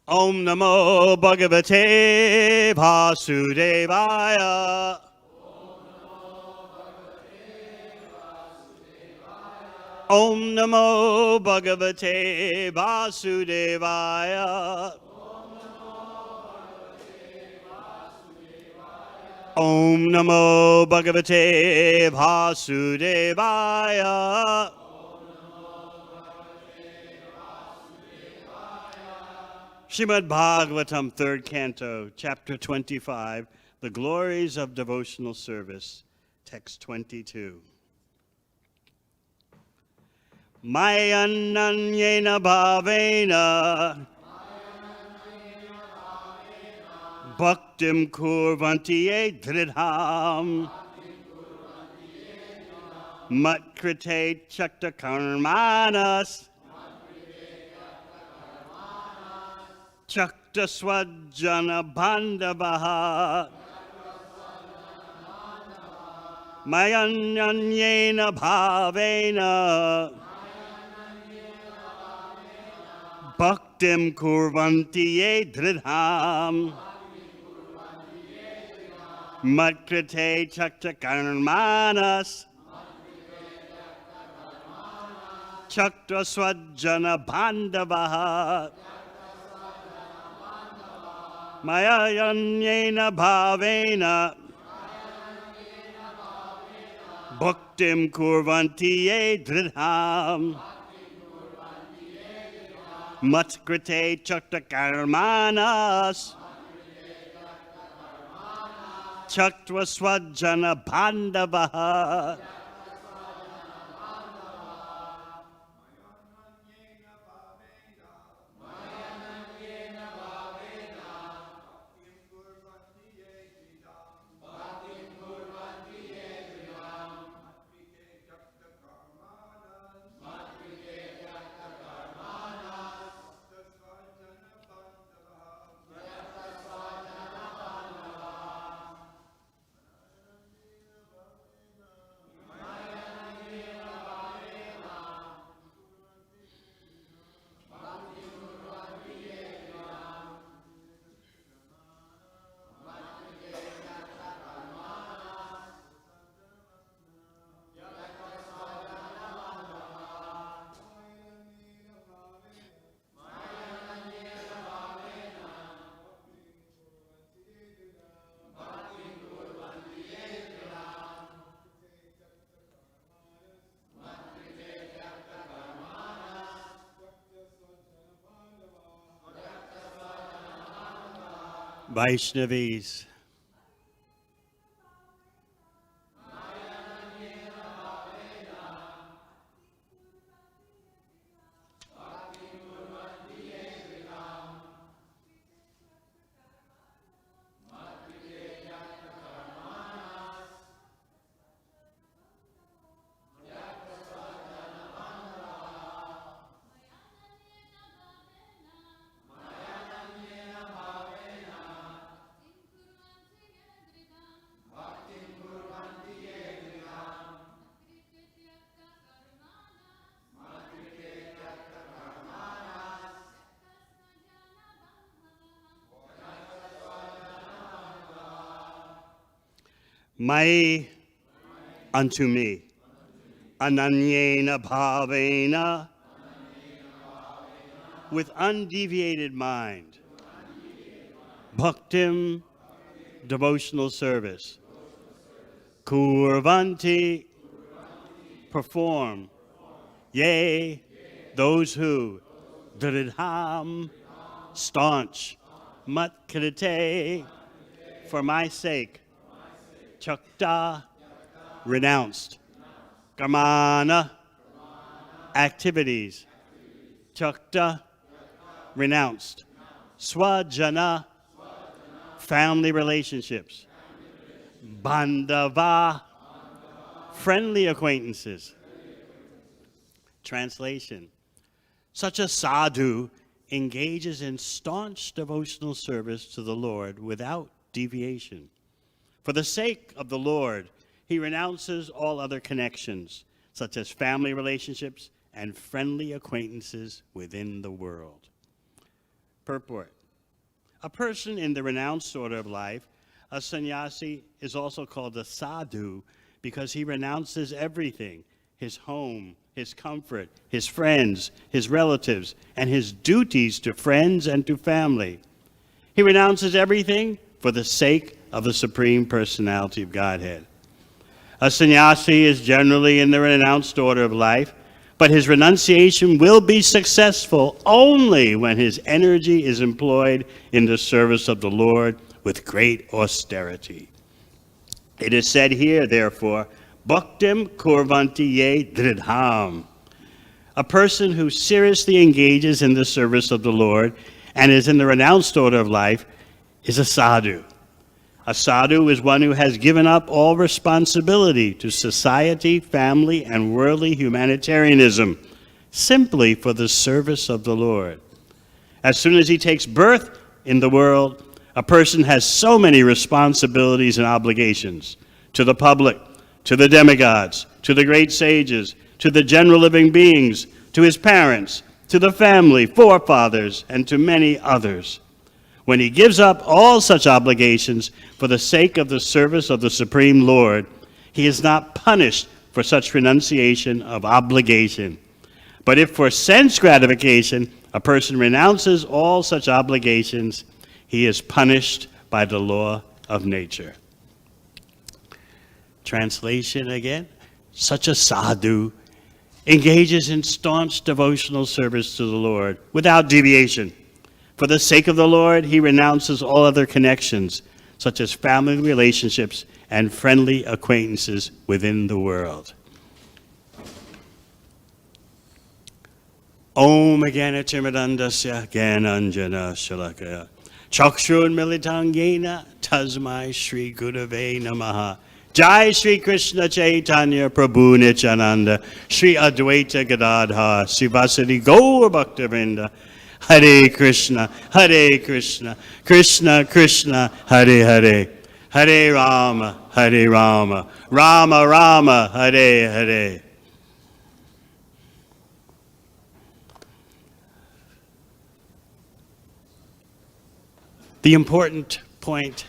Om Namo Bhagavate Vasudevaya. Om Namo Bhagavate Vasudevaya. Om Namo Bhagavate Vasudevaya. Srimad Bhagavatam, 3rd Canto, Chapter 25, The Glories of Devotional Service, Text 22. Mayananyena bhavena bhaktim kurvanti ye dridham matkrite chakta karmanas chakta swajjana bandavaha mayanyanyena bhavena bhaktim kurvanti ye dridham matkrite chakta karmanas chakta swajjana bandavaha mayanyena bhavena bhaktim kurvanti ye dridham matkrite chakta karmanas chakta swajjana bandavaha Vaishnavis. Mai unto me, ananyena bhavena, with undeviated mind, bhaktim, devotional service, kurvanti, perform, yea, those who, dridham, staunch, matkrite, for my sake, chakta, renounced, karmana, activities, chakta, renounced, swajana, family relationships, bandava, friendly acquaintances. Translation: such a sadhu engages in staunch devotional service to the Lord without deviation. For the sake of the Lord, he renounces all other connections, such as family relationships and friendly acquaintances within the world. Purport. A person in the renounced order of life, a sannyasi, is also called a sadhu because he renounces everything: his home, his comfort, his friends, his relatives, and his duties to friends and to family. He renounces everything for the sake of the Supreme Personality of Godhead. A sannyasi is generally in the renounced order of life, but his renunciation will be successful only when his energy is employed in the service of the Lord with great austerity. It is said here, therefore, bhaktim kurvanti ye dridham. A person who seriously engages in the service of the Lord and is in the renounced order of life is a sadhu. A sadhu is one who has given up all responsibility to society, family, and worldly humanitarianism simply for the service of the Lord. As soon as he takes birth in the world, a person has so many responsibilities and obligations to the public, to the demigods, to the great sages, to the general living beings, to his parents, to the family, forefathers, and to many others. When he gives up all such obligations for the sake of the service of the Supreme Lord, he is not punished for such renunciation of obligation. But if for sense gratification a person renounces all such obligations, he is punished by the law of nature. Translation again. Such a sadhu engages in staunch devotional service to the Lord without deviation. For the sake of the Lord, he renounces all other connections, such as family relationships and friendly acquaintances within the world. Om Gyanatimirandasya Gyananjana Shalakaya Chakshun Militangena Tasmai Shri Gurave Namaha Jai Shri Krishna Chaitanya Prabhu Nityananda Shri Advaita Gadadha Sivasadi Gaur Bhaktivinoda Hare Krishna, Krishna Krishna, Hare Hare, Hare Rama, Rama Rama, Hare Hare. The important point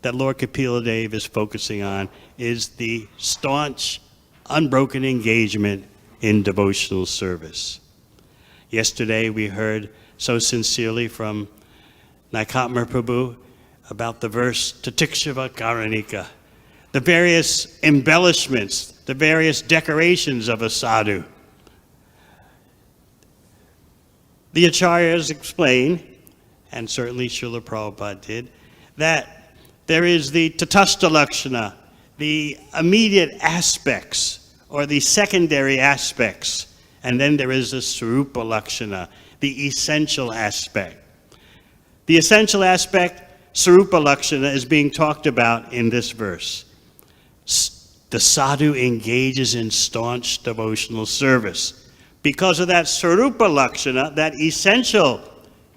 that Lord Kapila Dev is focusing on is the staunch, unbroken engagement in devotional service. Yesterday we heard so sincerely from Naikatmar Prabhu about the verse Tatikshava Karanika, the various embellishments, the various decorations of a sadhu. The Acharyas explain, and certainly Srila Prabhupada did, that there is the Tatastha Lakshana, the immediate aspects or the secondary aspects, and then there is the Sarupa Lakshana, the essential aspect. The essential aspect, Sarupa Lakshana, is being talked about in this verse. The sadhu engages in staunch devotional service. Because of that Sarupa Lakshana, that essential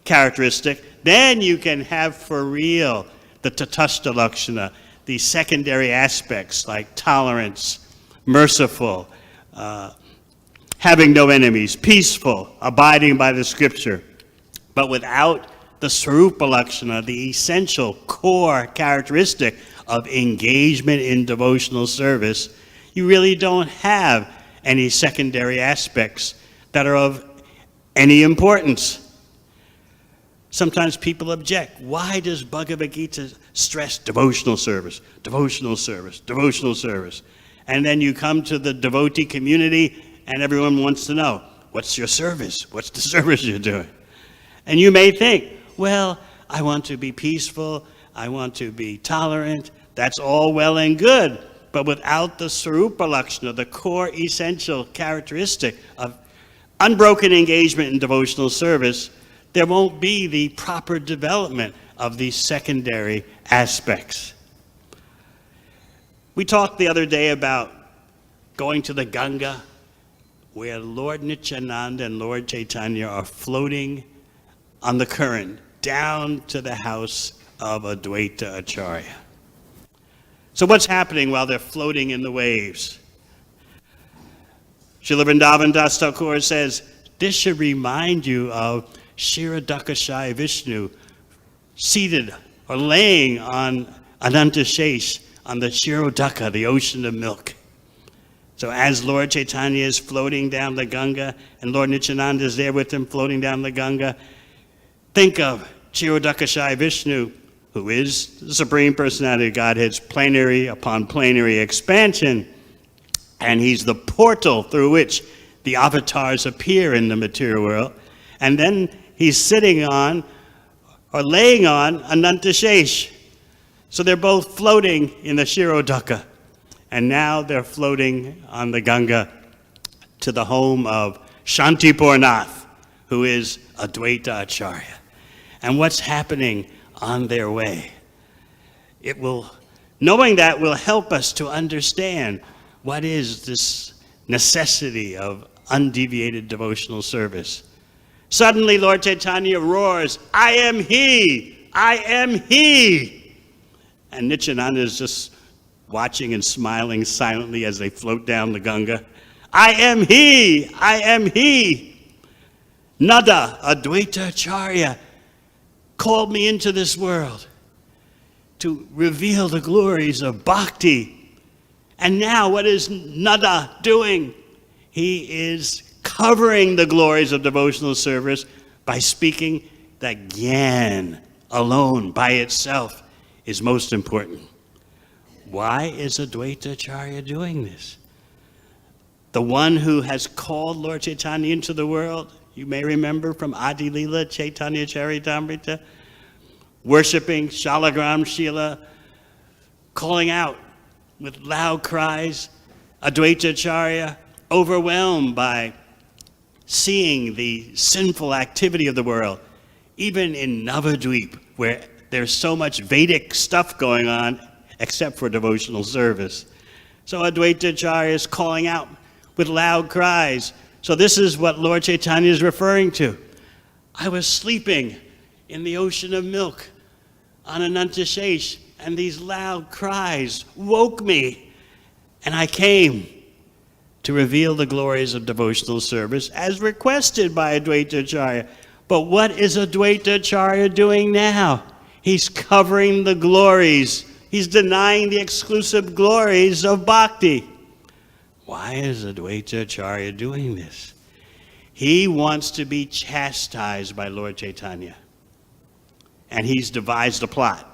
characteristic, then you can have for real the Tatastha Lakshana, the secondary aspects like tolerance, merciful, having no enemies, peaceful, abiding by the scripture. But without the Sarupa Lakshana, the essential core characteristic of engagement in devotional service, you really don't have any secondary aspects that are of any importance. Sometimes people object. Why does Bhagavad Gita stress devotional service, devotional service, devotional service? And then you come to the devotee community and everyone wants to know, what's your service? What's the service you're doing? And you may think, well, I want to be peaceful. I want to be tolerant. That's all well and good. But without the Sarupa Lakshana, the core essential characteristic of unbroken engagement in devotional service, there won't be the proper development of these secondary aspects. We talked the other day about going to the Ganga, where Lord Nityananda and Lord Chaitanya are floating on the current down to the house of Advaita Acharya. So what's happening while they're floating in the waves? Srila Vrindavan Das Thakur says, this should remind you of Kshirodakashayi Vishnu seated or laying on Anantashesh on the Kshirodaka, the ocean of milk. So as Lord Chaitanya is floating down the Ganga and Lord Nityananda is there with him floating down the Ganga, think of Kshirodakashayi Vishnu, who is the Supreme Personality of Godhead's plenary upon plenary expansion, and he's the portal through which the avatars appear in the material world. And then he's sitting on or laying on Anantashesh. So they're both floating in the Kshirodaka. And now they're floating on the Ganga to the home of Shantipurnath, who is Advaita Acharya. And what's happening on their way? Knowing that will help us to understand what is this necessity of undeviated devotional service. Suddenly, Lord Chaitanya roars, "I am He! I am He!" And Nityananda is just watching and smiling silently as they float down the Ganga. "I am He! I am He! Nada, Advaita Acharya, called me into this world to reveal the glories of bhakti." And now what is Nada doing? He is covering the glories of devotional service by speaking that Gyan alone by itself is most important. Why is Advaita Acharya doing this? The one who has called Lord Chaitanya into the world, you may remember from Adi Lila Chaitanya Charitamrita, worshiping Shalagram Shila, calling out with loud cries, Advaita Acharya, overwhelmed by seeing the sinful activity of the world, even in Navadvip, where there's so much Vedic stuff going on, except for devotional service. So Advaita Acharya is calling out with loud cries. So this is what Lord Chaitanya is referring to. I was sleeping in the ocean of milk on Anantashesh, and these loud cries woke me, and I came to reveal the glories of devotional service as requested by Advaita Acharya. But what is Advaita Acharya doing now? He's covering the glories. He's denying the exclusive glories of bhakti. Why is Advaita Acharya doing this? He wants to be chastised by Lord Chaitanya. And he's devised a plot.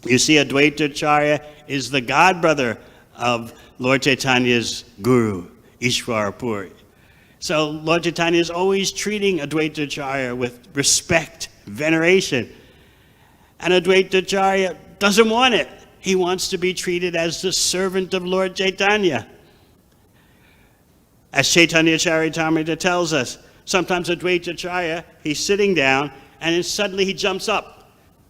You see, Advaita Acharya is the godbrother of Lord Chaitanya's guru, Ishwar Puri. So Lord Chaitanya is always treating Advaita Acharya with respect, veneration. And Advaita Acharya doesn't want it. He wants to be treated as the servant of Lord Chaitanya. As Chaitanya Charitamrita tells us, sometimes Advaita Acharya, he's sitting down, and then suddenly he jumps up.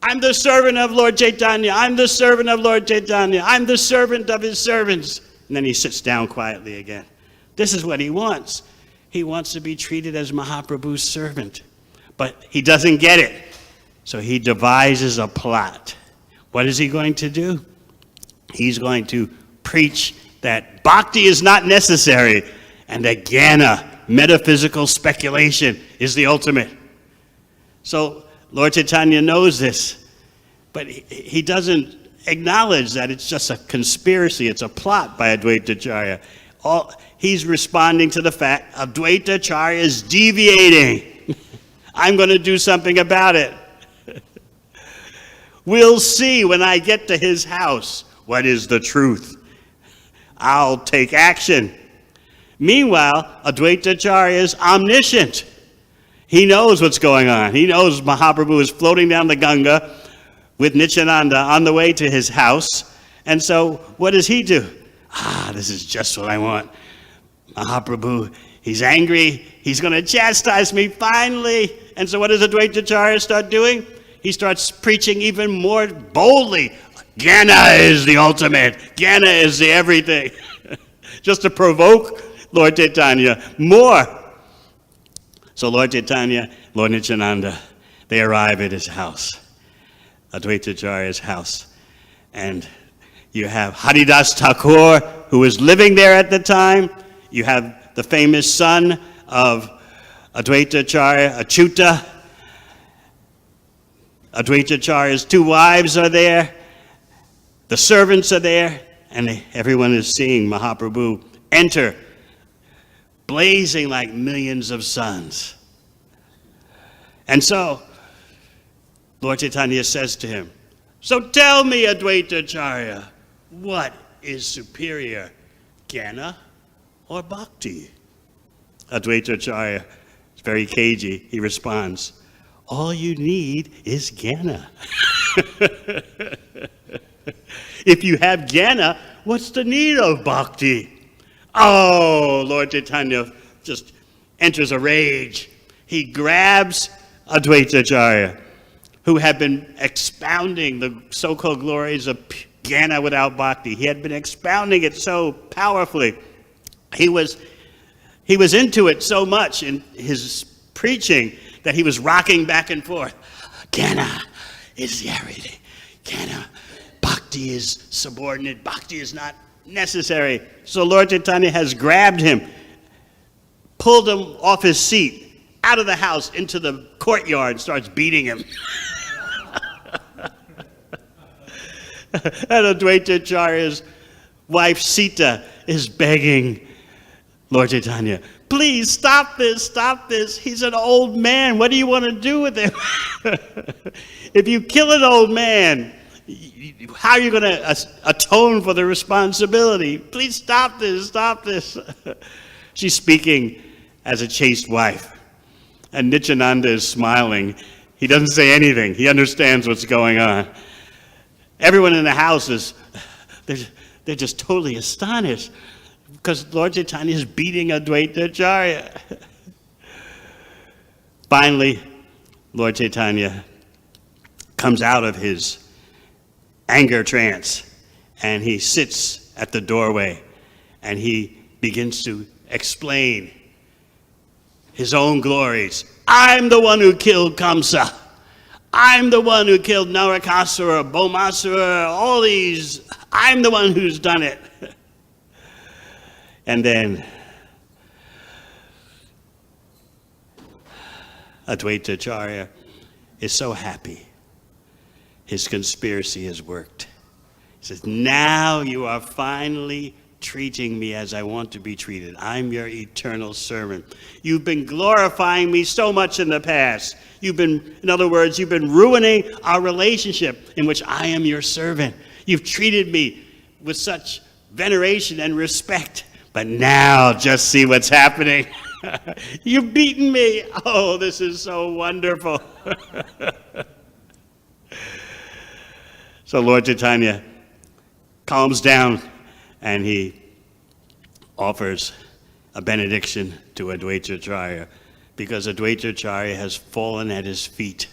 I'm the servant of Lord Chaitanya. I'm the servant of Lord Chaitanya. I'm the servant of his servants. And then he sits down quietly again. This is what he wants. He wants to be treated as Mahaprabhu's servant. But he doesn't get it. So he devises a plot. What is he going to do? He's going to preach that bhakti is not necessary and that jnana, metaphysical speculation, is the ultimate. So Lord Chaitanya knows this, but he doesn't acknowledge that it's just a conspiracy, it's a plot by Advaita Acharya. He's responding to the fact Advaita Acharya is deviating. I'm going to do something about it. We'll see when I get to his house what is the truth. I'll take action. Meanwhile, Advaita Acharya is omniscient. He knows what's going on. He knows Mahaprabhu is floating down the Ganga with Nityananda on the way to his house. And so what does he do? This is just what I want. Mahaprabhu, he's angry. He's going to chastise me finally. And so what does Advaita Acharya start doing? He starts preaching even more boldly. Jnana is the ultimate. Jnana is the everything. Just to provoke Lord Chaitanya more. So Lord Chaitanya, Lord Nityananda, they arrive at his house, Advaita Acharya's house. And you have Haridas Thakur, who was living there at the time. You have the famous son of Advaita Acharya, Achyuta. Advaita Acharya's two wives are there. The servants are there. And everyone is seeing Mahaprabhu enter, blazing like millions of suns. And so, Lord Chaitanya says to him, so tell me, Advaita Acharya, what is superior, Jnana or Bhakti? Advaita Acharya is very cagey. He responds, all you need is Jnana. If you have Jnana, what's the need of Bhakti? Oh, Lord Chaitanya just enters a rage. He grabs Advaita Acharya, who had been expounding the so-called glories of Jnana without Bhakti. He had been expounding it so powerfully. He was into it so much in his preaching that he was rocking back and forth. Jnana is everything. Jnana, Bhakti is subordinate. Bhakti is not necessary. So Lord Chaitanya has grabbed him, pulled him off his seat, out of the house into the courtyard, and starts beating him. And Advaita Acharya's wife Sita is begging Lord Chaitanya, please stop this. He's an old man. What do you want to do with him? If you kill an old man, how are you going to atone for the responsibility? Please stop this. She's speaking as a chaste wife. And Nityananda is smiling. He doesn't say anything. He understands what's going on. Everyone in the house they're just totally astonished because Lord Chaitanya is beating Advaita Acharya. Finally, Lord Chaitanya comes out of his anger trance and he sits at the doorway and he begins to explain his own glories. I'm the one who killed Kamsa. I'm the one who killed Narakasura, Bhaumasura, all these. I'm the one who's done it. And then Advaita Acharya is so happy. His conspiracy has worked. He says, now you are finally treating me as I want to be treated. I'm your eternal servant. You've been glorifying me so much in the past. In other words, you've been ruining our relationship in which I am your servant. You've treated me with such veneration and respect. But now just see what's happening. You've beaten me. Oh, this is so wonderful. So Lord Chaitanya calms down and he offers a benediction to Advaita Acharya because Advaita Acharya has fallen at his feet,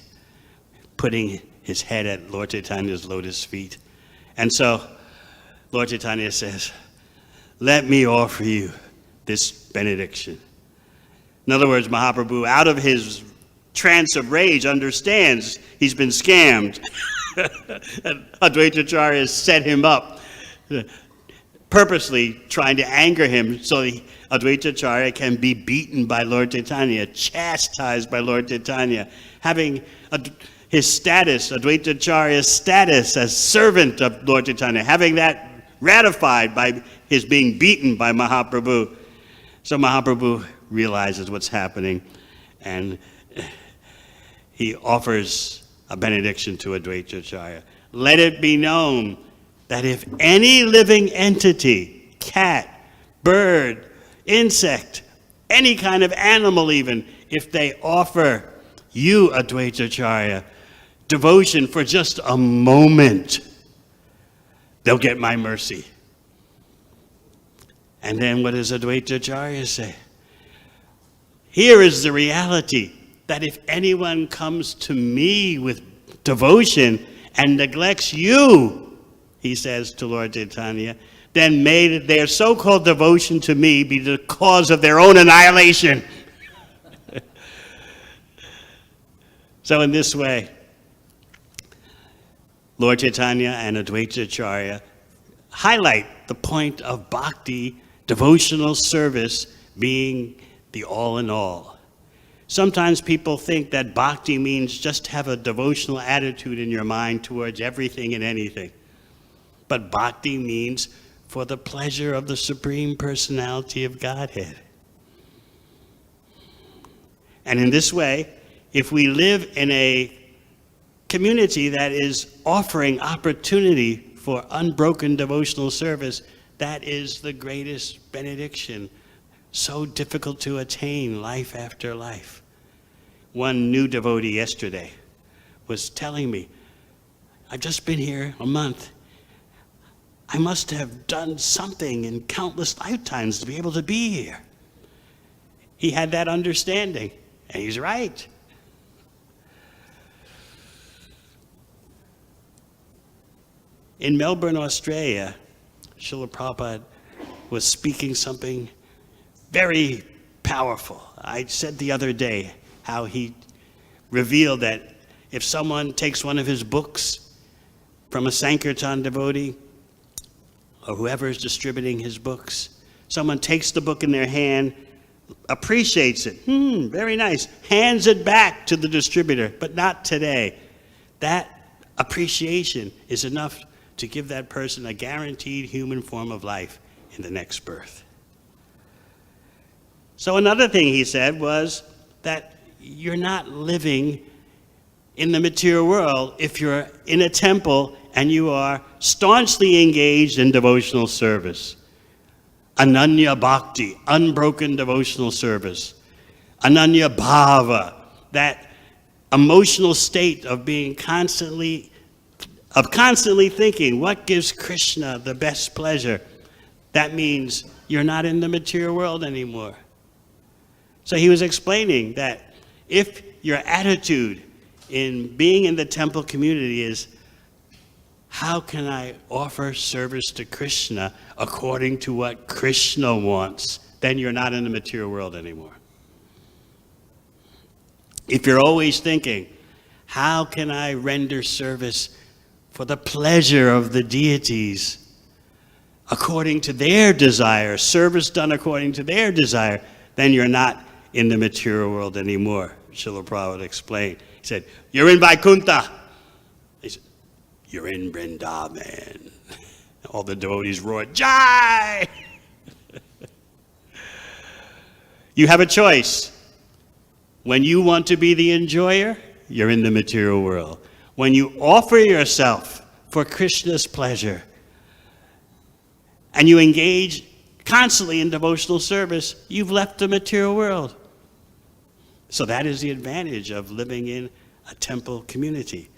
putting his head at Lord Chaitanya's lotus feet. And so Lord Chaitanya says, let me offer you this benediction. In other words, Mahaprabhu, out of his trance of rage, understands he's been scammed. And Advaita Acharya has set him up, purposely trying to anger him so Advaita Acharya can be beaten by Lord Chaitanya, chastised by Lord Chaitanya, having his status, Advaita Acharya's status as servant of Lord Chaitanya, having that ratified by his being beaten by Mahaprabhu. So Mahaprabhu realizes what's happening and he offers a benediction to Advaita Acharya. Let it be known that if any living entity, cat, bird, insect, any kind of animal even, if they offer you, Advaita Acharya, devotion for just a moment, they'll get my mercy. And then what does Advaita Acharya say? Here is the reality that if anyone comes to me with devotion and neglects you, he says to Lord Chaitanya, then may their so-called devotion to me be the cause of their own annihilation. So in this way, Lord Chaitanya and Advaita Acharya highlight the point of bhakti, devotional service, being the all in all. Sometimes people think that bhakti means just have a devotional attitude in your mind towards everything and anything. But bhakti means for the pleasure of the Supreme Personality of Godhead. And in this way, if we live in a community that is offering opportunity for unbroken devotional service, that is the greatest benediction. So difficult to attain life after life. One new devotee yesterday was telling me, I've just been here a month. I must have done something in countless lifetimes to be able to be here. He had that understanding, and he's right. In Melbourne, Australia, Srila Prabhupada was speaking something very powerful. I said the other day how he revealed that if someone takes one of his books from a Sankirtan devotee, or whoever is distributing his books, someone takes the book in their hand, appreciates it, very nice, hands it back to the distributor, but not today. That appreciation is enough to give that person a guaranteed human form of life in the next birth. So another thing he said was that you're not living in the material world if you're in a temple and you are staunchly engaged in devotional service. Ananya bhakti, unbroken devotional service. Ananya bhava, that emotional state of being constantly thinking, what gives Krishna the best pleasure? That means you're not in the material world anymore. So he was explaining that if your attitude in being in the temple community is, how can I offer service to Krishna according to what Krishna wants? Then you're not in the material world anymore. If you're always thinking, how can I render service for the pleasure of the deities according to their desire, service done according to their desire, then you're not in the material world anymore, Srila Prabhupada explained. He said, you're in Vaikuntha. He said, you're in Vrindavan. All the devotees roared, Jai! You have a choice. When you want to be the enjoyer, you're in the material world. When you offer yourself for Krishna's pleasure and you engage constantly in devotional service, you've left the material world. So that is the advantage of living in a temple community.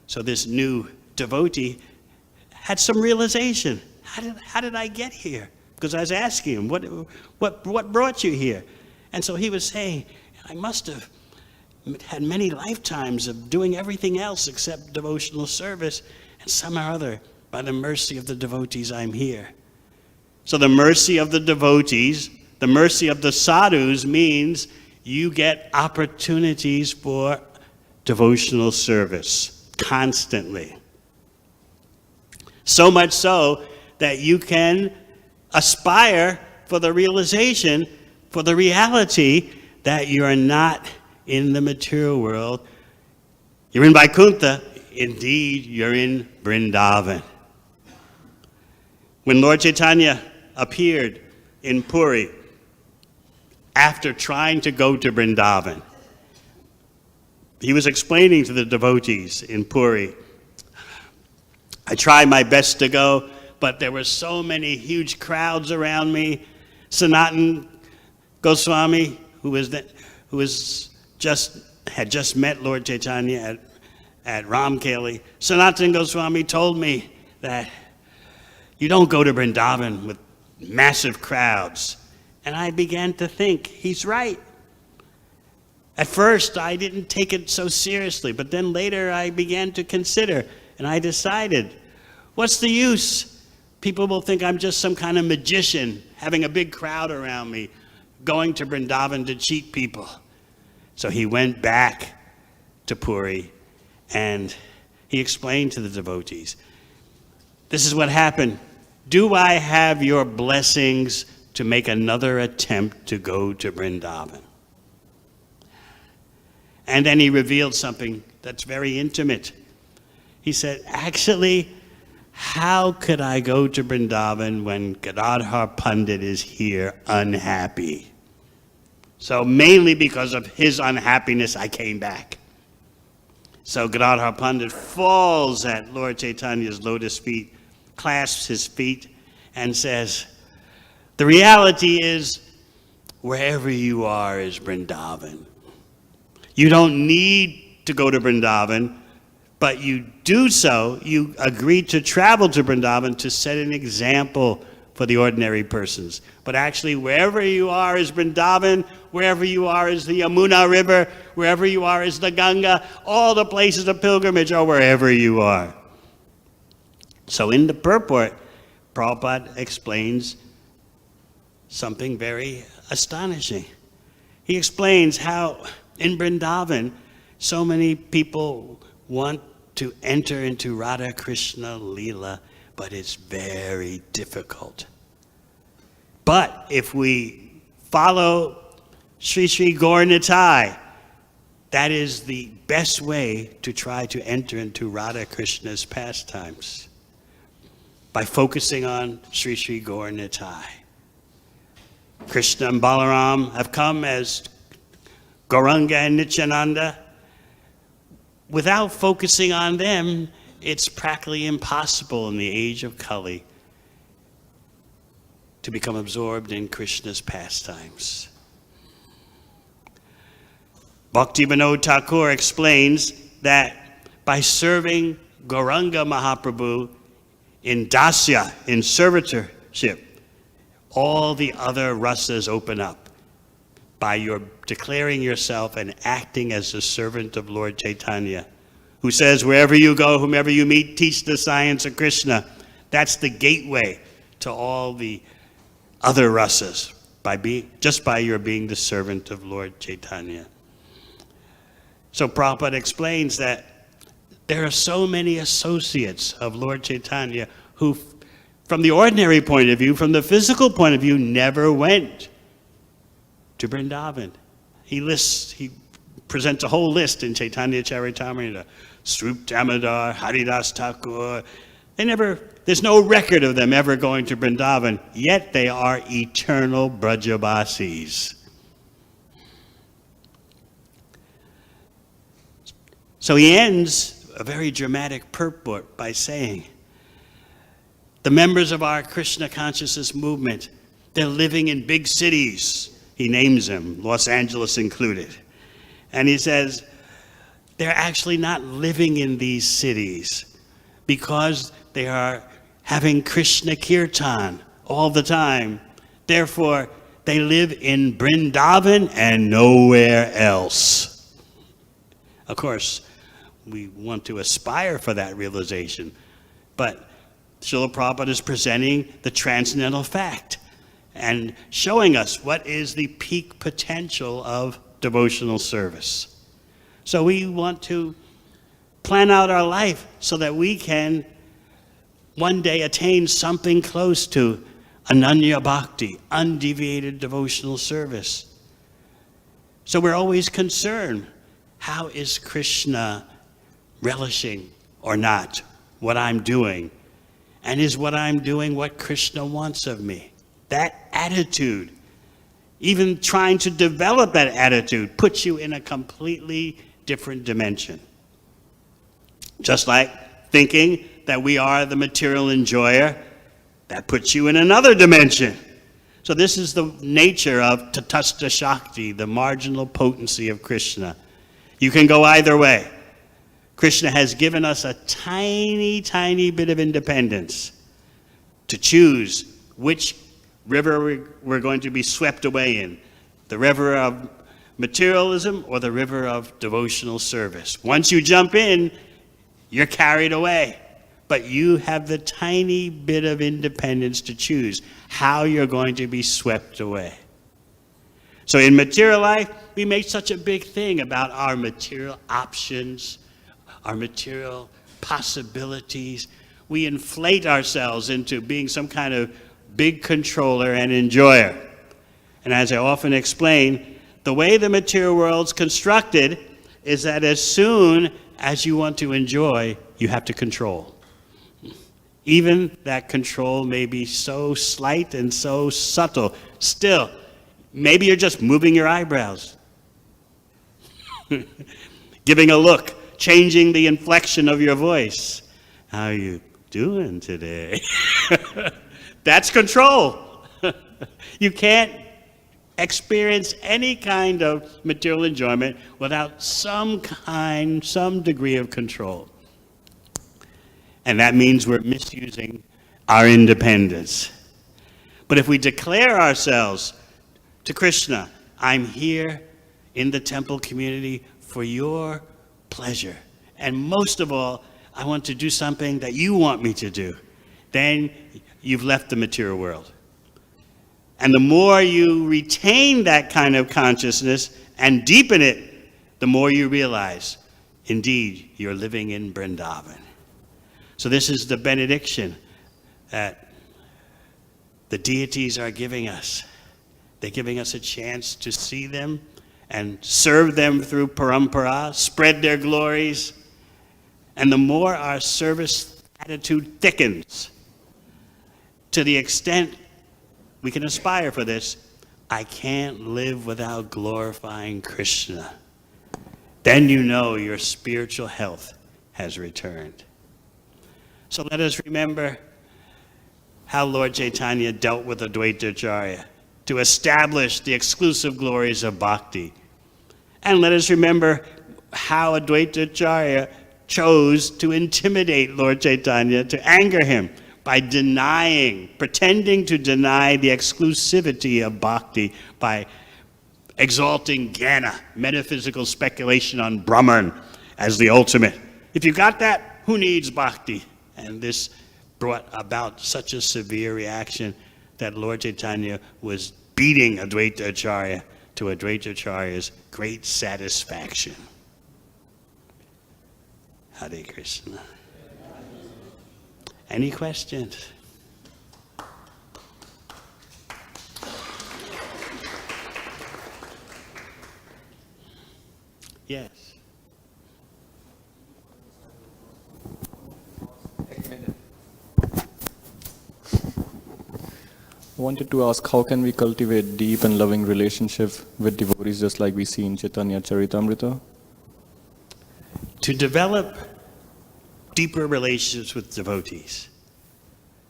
So this new devotee had some realization. How did I get here? Because I was asking him, what brought you here? And so he was saying, I must have had many lifetimes of doing everything else except devotional service, and somehow or other, by the mercy of the devotees, I'm here. So the mercy of the devotees, the mercy of the sadhus means you get opportunities for devotional service constantly. So much so that you can aspire for the realization, for the reality that you are not in the material world. You're in Vaikuntha. Indeed, you're in Vrindavan. When Lord Chaitanya appeared in Puri after trying to go to Vrindavan, he was explaining to the devotees in Puri, I tried my best to go, but there were so many huge crowds around me. Sanatan Goswami, who had just met Lord Chaitanya at Ramkeli, Sanatan Goswami told me that you don't go to Vrindavan with massive crowds. And I began to think, he's right. At first, I didn't take it so seriously, but then later I began to consider, and I decided, what's the use? People will think I'm just some kind of magician, having a big crowd around me, going to Vrindavan to cheat people. So he went back to Puri, and he explained to the devotees, this is what happened. Do I have your blessings to make another attempt to go to Vrindavan? And then he revealed something that's very intimate. He said, actually, how could I go to Vrindavan when Gadadhar Pandit is here unhappy? So mainly because of his unhappiness, I came back. So Gadadhar Pandit falls at Lord Chaitanya's lotus feet, clasps his feet, and says, the reality is, wherever you are is Vrindavan. You don't need to go to Vrindavan, but you do so, you agree to travel to Vrindavan to set an example for the ordinary persons. But actually, wherever you are is Vrindavan, wherever you are is the Yamuna River, wherever you are is the Ganga, all the places of pilgrimage are wherever you are. So in the purport, Prabhupada explains something very astonishing. He explains how in Vrindavan, so many people want to enter into Radha Krishna Leela, but it's very difficult. But if we follow Sri Sri Gaur Nitai, that is the best way to try to enter into Radha Krishna's pastimes, by focusing on Sri Sri Gaur Nitai. Krishna and Balaram have come as Gauranga and Nityananda. Without focusing on them, it's practically impossible in the age of Kali to become absorbed in Krishna's pastimes. Bhaktivinoda Thakur explains that by serving Gauranga Mahaprabhu in dasya, in servitorship, all the other rasas open up by your declaring yourself and acting as a servant of Lord Chaitanya, who says, wherever you go, whomever you meet, teach the science of Krishna. That's the gateway to all the other rasas, just by your being the servant of Lord Chaitanya. So Prabhupada explains that there are so many associates of Lord Chaitanya who, from the ordinary point of view, from the physical point of view, never went to Vrindavan. He presents a whole list in Chaitanya Charitamrita. Srup Damodar, Haridas Thakur. There's no record of them ever going to Vrindavan, yet they are eternal Brajavasis. So he ends a very dramatic purport by saying, the members of our Krishna consciousness movement, they're living in big cities. He names them, Los Angeles included. And he says, they're actually not living in these cities because they are having Krishna Kirtan all the time. Therefore, they live in Vrindavan and nowhere else. Of course, we want to aspire for that realization, but Srila Prabhupada is presenting the transcendental fact and showing us what is the peak potential of devotional service. So we want to plan out our life so that we can one day attain something close to Ananya Bhakti, undeviated devotional service. So we're always concerned, how is Krishna relishing or not what I'm doing? And is what I'm doing what Krishna wants of me? That attitude, even trying to develop that attitude, puts you in a completely different dimension. Just like thinking that we are the material enjoyer, that puts you in another dimension. So this is the nature of Tatastha Shakti, the marginal potency of Krishna. You can go either way. Krishna has given us a tiny, tiny bit of independence to choose which river we're going to be swept away in, the river of materialism or the river of devotional service. Once you jump in, you're carried away. But you have the tiny bit of independence to choose how you're going to be swept away. So in material life, we make such a big thing about our material options, our material possibilities. We inflate ourselves into being some kind of big controller and enjoyer. And as I often explain, the way the material world's constructed is that as soon as you want to enjoy, you have to control. Even that control may be so slight and so subtle. Still, maybe you're just moving your eyebrows, giving a look, changing the inflection of your voice. How are you doing today? That's control. You can't experience any kind of material enjoyment without some degree of control. And that means we're misusing our independence. But if we declare ourselves to Krishna, I'm here in the temple community for your pleasure. And most of all, I want to do something that you want me to do. Then you've left the material world. And the more you retain that kind of consciousness and deepen it, the more you realize, indeed, you're living in Vrindavan. So this is the benediction that the deities are giving us. They're giving us a chance to see them and serve them through parampara, spread their glories. And the more our service attitude thickens, to the extent we can aspire for this, I can't live without glorifying Krishna. Then you know your spiritual health has returned. So let us remember how Lord Chaitanya dealt with Advaita Acharya to establish the exclusive glories of bhakti. And let us remember how Advaita Acharya chose to intimidate Lord Chaitanya, to anger him by pretending to deny the exclusivity of bhakti by exalting jnana, metaphysical speculation on Brahman, as the ultimate. If you got that, who needs bhakti? And this brought about such a severe reaction that Lord Chaitanya was beating Advaita Acharya, to Advaita Acharya's great satisfaction. Hare Krishna. Any questions? Yes. I wanted to ask, how can we cultivate deep and loving relationship with devotees just like we see in Chaitanya Charitamrita? To develop deeper relationships with devotees.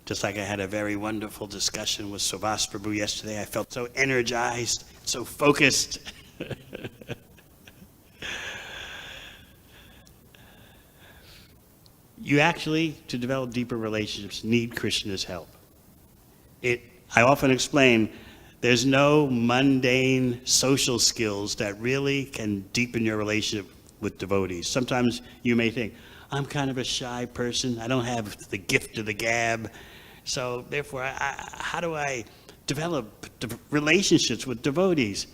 Just like I had a very wonderful discussion with Subhas Prabhu yesterday, I felt so energized, so focused. You actually, to develop deeper relationships, need Krishna's help. I often explain, there's no mundane social skills that really can deepen your relationship with devotees. Sometimes you may think, I'm kind of a shy person. I don't have the gift of the gab. So therefore, how do I develop relationships with devotees?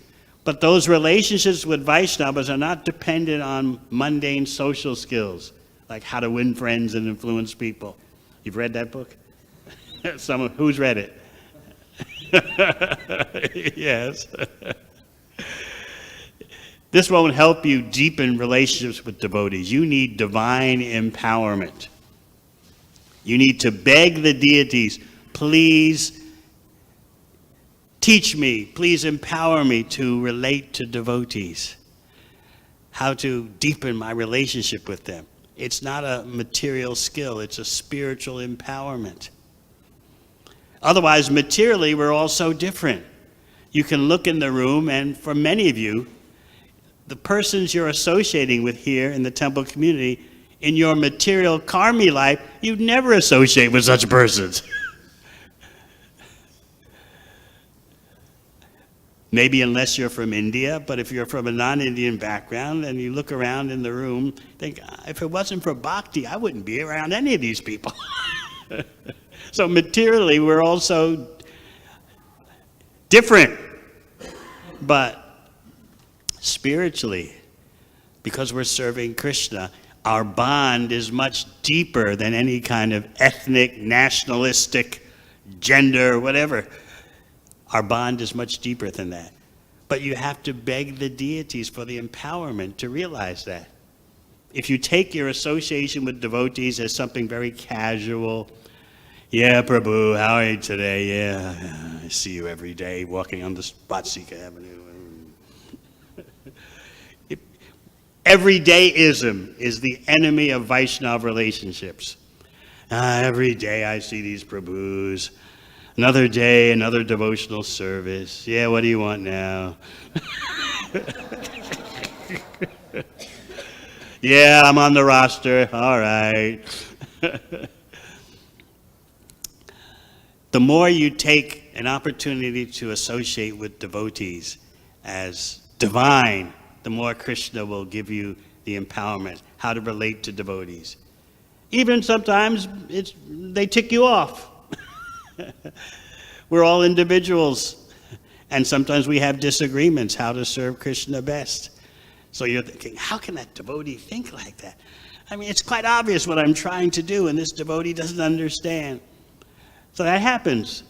But those relationships with Vaishnavas are not dependent on mundane social skills, like how to win friends and influence people. You've read that book? Who's read it? Yes. This won't help you deepen relationships with devotees. You need divine empowerment. You need to beg the deities, please teach me, please empower me to relate to devotees, how to deepen my relationship with them. It's not a material skill, it's a spiritual empowerment. Otherwise, materially, we're all so different. You can look in the room, and for many of you, the persons you're associating with here in the temple community, in your material karmi life, you'd never associate with such persons. Maybe unless you're from India, but if you're from a non-Indian background and you look around in the room, think, if it wasn't for bhakti, I wouldn't be around any of these people. So materially, we're also different. But spiritually, because we're serving Krishna, our bond is much deeper than any kind of ethnic, nationalistic, gender, whatever. Our bond is much deeper than that. But you have to beg the deities for the empowerment to realize that. If you take your association with devotees as something very casual, yeah, Prabhu, how are you today? Yeah, I see you every day walking on the Vatsika Avenue. Everydayism is the enemy of Vaishnava relationships. Every day I see these Prabhus. Another day, another devotional service. Yeah, what do you want now? Yeah, I'm on the roster. All right. The more you take an opportunity to associate with devotees as divine, the more Krishna will give you the empowerment, how to relate to devotees. Even sometimes they tick you off. We're all individuals, and sometimes we have disagreements how to serve Krishna best. So you're thinking, how can that devotee think like that? I mean, it's quite obvious what I'm trying to do, and this devotee doesn't understand. So that happens.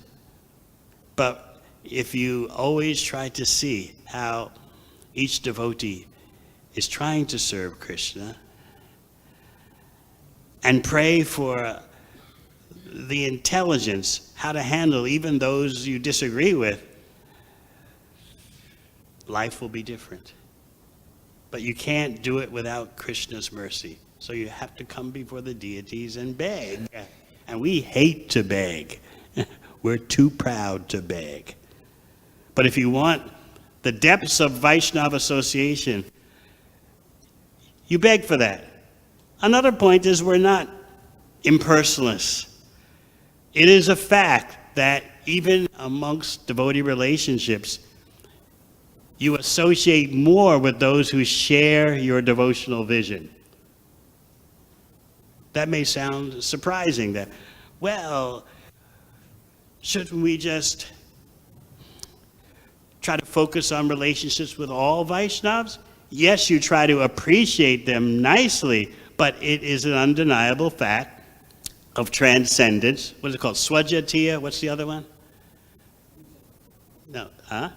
But if you always try to see how each devotee is trying to serve Krishna and pray for the intelligence, how to handle even those you disagree with, life will be different. But you can't do it without Krishna's mercy. So you have to come before the deities and beg. And we hate to beg. We're too proud to beg. But if you want the depths of Vaishnava association, you beg for that. Another point is we're not impersonalists. It is a fact that even amongst devotee relationships, you associate more with those who share your devotional vision. That may sound surprising that, well, shouldn't we just try to focus on relationships with all Vaishnavas? Yes, you try to appreciate them nicely, but it is an undeniable fact of transcendence. What is it called? Swajatiya? What's the other one? No, huh?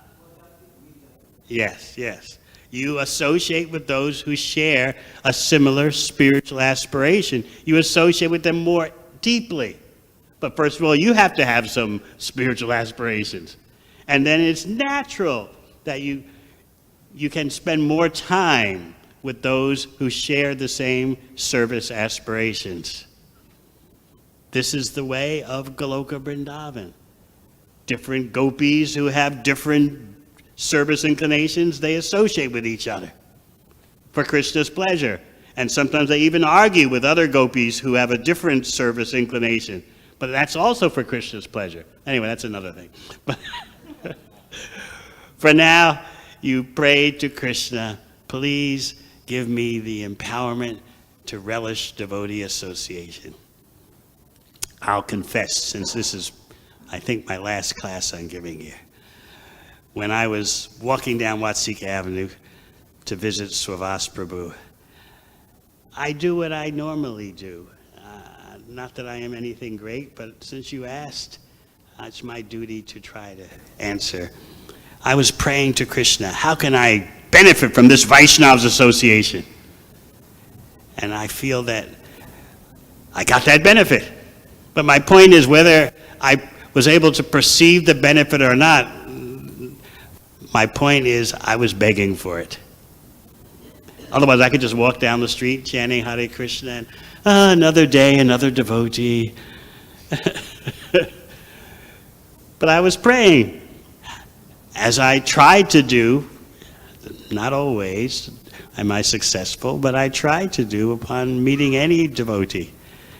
Yes, yes. You associate with those who share a similar spiritual aspiration. You associate with them more deeply. But first of all, you have to have some spiritual aspirations. And then it's natural that you can spend more time with those who share the same service aspirations. This is the way of Goloka Vrindavan. Different gopis who have different service inclinations, they associate with each other for Krishna's pleasure. And sometimes they even argue with other gopis who have a different service inclination. But that's also for Krishna's pleasure. Anyway, that's another thing. But for now, you pray to Krishna, please give me the empowerment to relish devotee association. I'll confess, since this is, I think, my last class I'm giving here. When I was walking down Vatsika Avenue to visit Swavas Prabhu, I do what I normally do. Not that I am anything great, but since you asked, it's my duty to try to answer. I was praying to Krishna, how can I benefit from this Vaishnavas association? And I feel that I got that benefit. But my point is whether I was able to perceive the benefit or not, my point is I was begging for it. Otherwise, I could just walk down the street chanting Hare Krishna and another day, another devotee. But I was praying, as I tried to do, not always am I successful, but I tried to do upon meeting any devotee.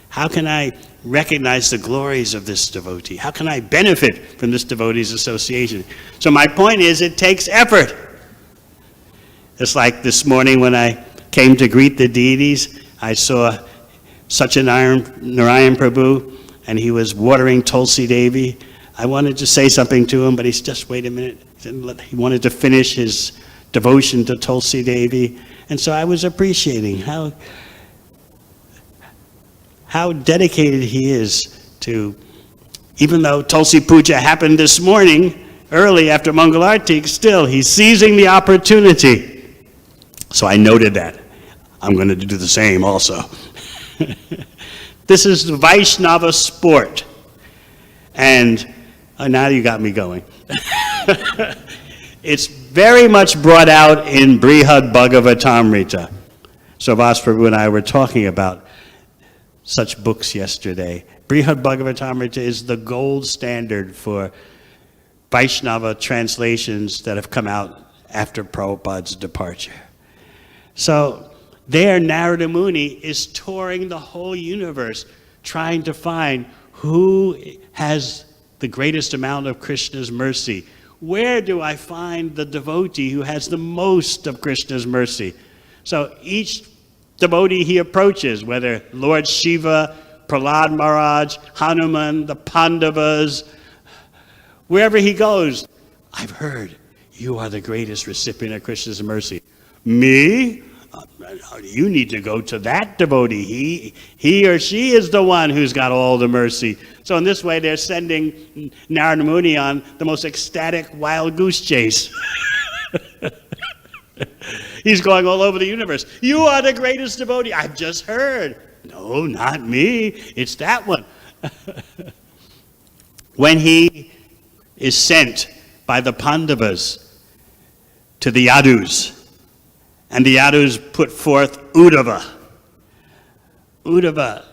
How can I recognize the glories of this devotee? How can I benefit from this devotee's association? So my point is, it takes effort. It's like this morning when I came to greet the deities, I saw Narayan Prabhu, and he was watering Tulsi Devi. I wanted to say something to him, but he's just, wait a minute. He wanted to finish his devotion to Tulsi Devi. And so I was appreciating how dedicated he is to, even though Tulsi Puja happened this morning, early after Mangalarti, still, he's seizing the opportunity. So I noted that. I'm going to do the same also. This is the Vaishnava sport. And now you got me going. It's very much brought out in Brihad Bhagavatamrita. So Vas Prabhu and I were talking about such books yesterday. Brihad Bhagavatamrita is the gold standard for Vaishnava translations that have come out after Prabhupada's departure. So there, Narada Muni is touring the whole universe, trying to find who has the greatest amount of Krishna's mercy. Where do I find the devotee who has the most of Krishna's mercy? So each devotee he approaches, whether Lord Shiva, Prahlad Maharaj, Hanuman, the Pandavas, wherever he goes, I've heard you are the greatest recipient of Krishna's mercy. Me? You need to go to that devotee. He or she is the one who's got all the mercy. So in this way, they're sending Narada Muni on the most ecstatic wild goose chase. He's going all over the universe. You are the greatest devotee. I've just heard. No, not me. It's that one. When he is sent by the Pandavas to the Yadus, and the Yadus put forth Uddhava. Uddhava,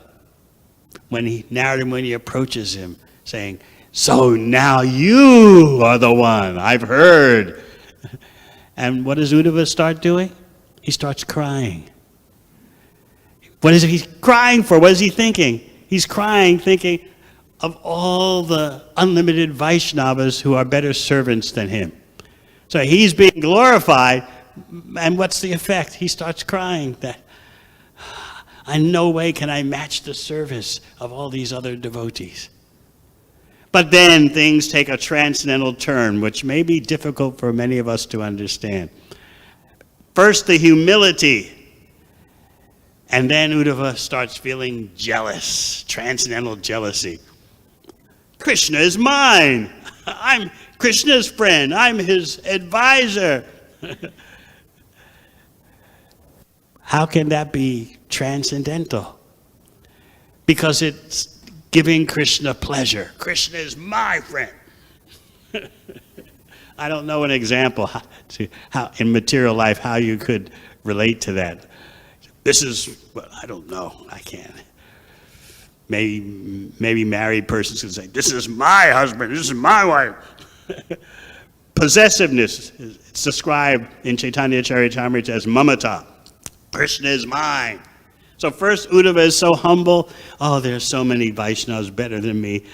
when Narada Muni approaches him, saying, so now you are the one, I've heard. And what does Uddhava start doing? He starts crying. What is it he's crying for? What is he thinking? He's crying, thinking of all the unlimited Vaishnavas who are better servants than him. So he's being glorified, and what's the effect? He starts crying that, in no way can I match the service of all these other devotees. But then things take a transcendental turn, which may be difficult for many of us to understand. First, the humility. And then Uddhava starts feeling jealous, transcendental jealousy. Krishna is mine. I'm Krishna's friend. I'm his advisor. How can that be transcendental? Because it's giving Krishna pleasure. Krishna is my friend. I don't know an example how in material life how you could relate to that. This is, well, I don't know. I can't. Maybe married persons can say, this is my husband, this is my wife. Possessiveness, it's described in Chaitanya Charitamrita as mamata. Krishna is mine. So first, Uddhava is so humble. Oh, there's so many Vaishnavas better than me.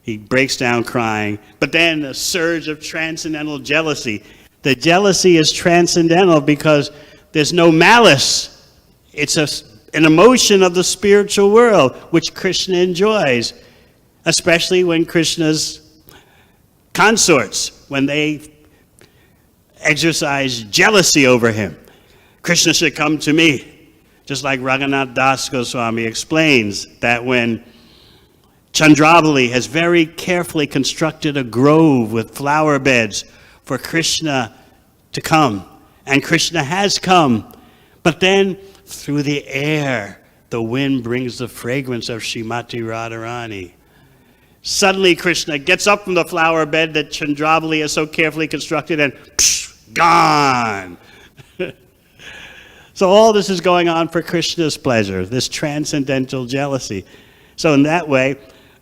He breaks down crying. But then a surge of transcendental jealousy. The jealousy is transcendental because there's no malice. It's an emotion of the spiritual world, which Krishna enjoys, especially when Krishna's consorts, when they exercise jealousy over him. Krishna should come to me. Just like Raghunath Das Goswami explains that when Chandravali has very carefully constructed a grove with flower beds for Krishna to come, and Krishna has come, but then through the air, the wind brings the fragrance of Srimati Radharani. Suddenly Krishna gets up from the flower bed that Chandravali has so carefully constructed and gone. So all this is going on for Krishna's pleasure, this transcendental jealousy. So in that way,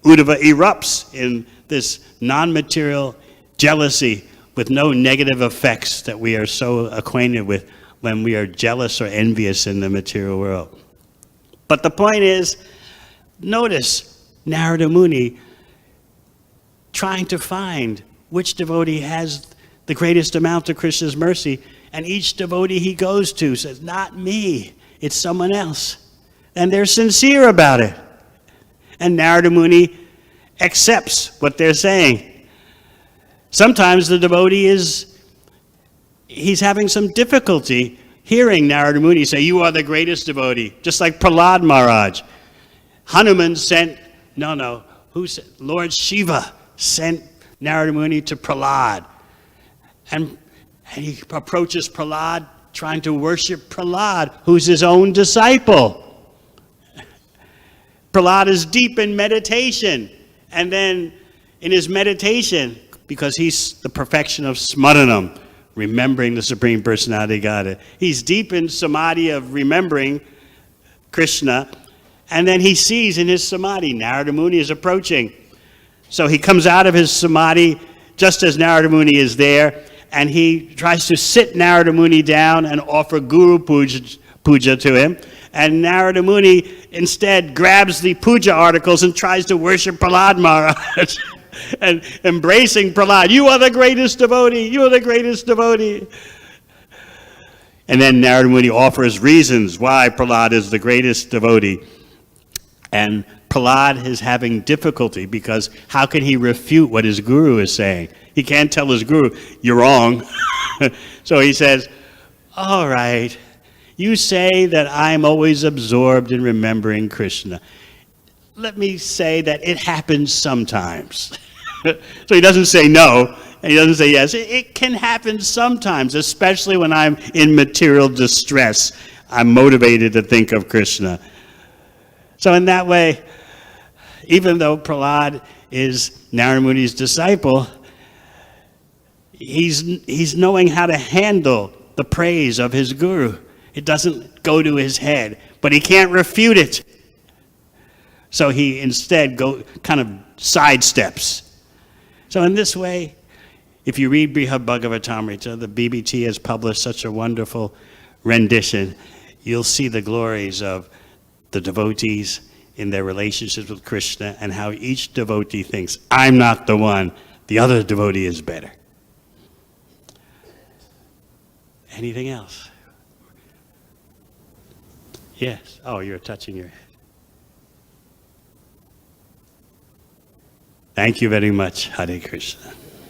Uddhava erupts in this non-material jealousy with no negative effects that we are so acquainted with when we are jealous or envious in the material world. But the point is, notice Narada Muni trying to find which devotee has the greatest amount of Krishna's mercy, and each devotee he goes to says, not me, it's someone else. And they're sincere about it. And Narada Muni accepts what they're saying. Sometimes the devotee he's having some difficulty hearing Narada Muni say, you are the greatest devotee, just like Prahlad Maharaj. Hanuman who sent, Lord Shiva sent Narada Muni to Prahlad. And he approaches Prahlad, trying to worship Prahlad, who's his own disciple. Prahlad is deep in meditation. And then in his meditation, because he's the perfection of smaranam, remembering the Supreme Personality of Godhead, he's deep in samadhi of remembering Krishna. And then he sees in his samadhi, Narada Muni is approaching. So he comes out of his samadhi just as Narada Muni is there, and he tries to sit Narada Muni down and offer Guru Puja to him. And Narada Muni instead grabs the puja articles and tries to worship Prahlad Maharaj. And embracing Prahlad, you are the greatest devotee, you are the greatest devotee. And then Narada Muni offers reasons why Prahlad is the greatest devotee. And Prahlad is having difficulty because how can he refute what his guru is saying? He can't tell his guru, you're wrong. So he says, all right, you say that I'm always absorbed in remembering Krishna. Let me say that it happens sometimes. So he doesn't say no, and he doesn't say yes. It can happen sometimes, especially when I'm in material distress. I'm motivated to think of Krishna. So in that way, even though Prahlad is Narada Muni's disciple, he's knowing how to handle the praise of his guru. It doesn't go to his head, but he can't refute it. So he instead kind of sidesteps. So in this way, if you read Brihad Bhagavatamrita, the BBT has published such a wonderful rendition, you'll see the glories of the devotees in their relationships with Krishna and how each devotee thinks, I'm not the one, the other devotee is better. Anything else? Yes. Oh, you're touching your head. Thank you very much. Hare Krishna.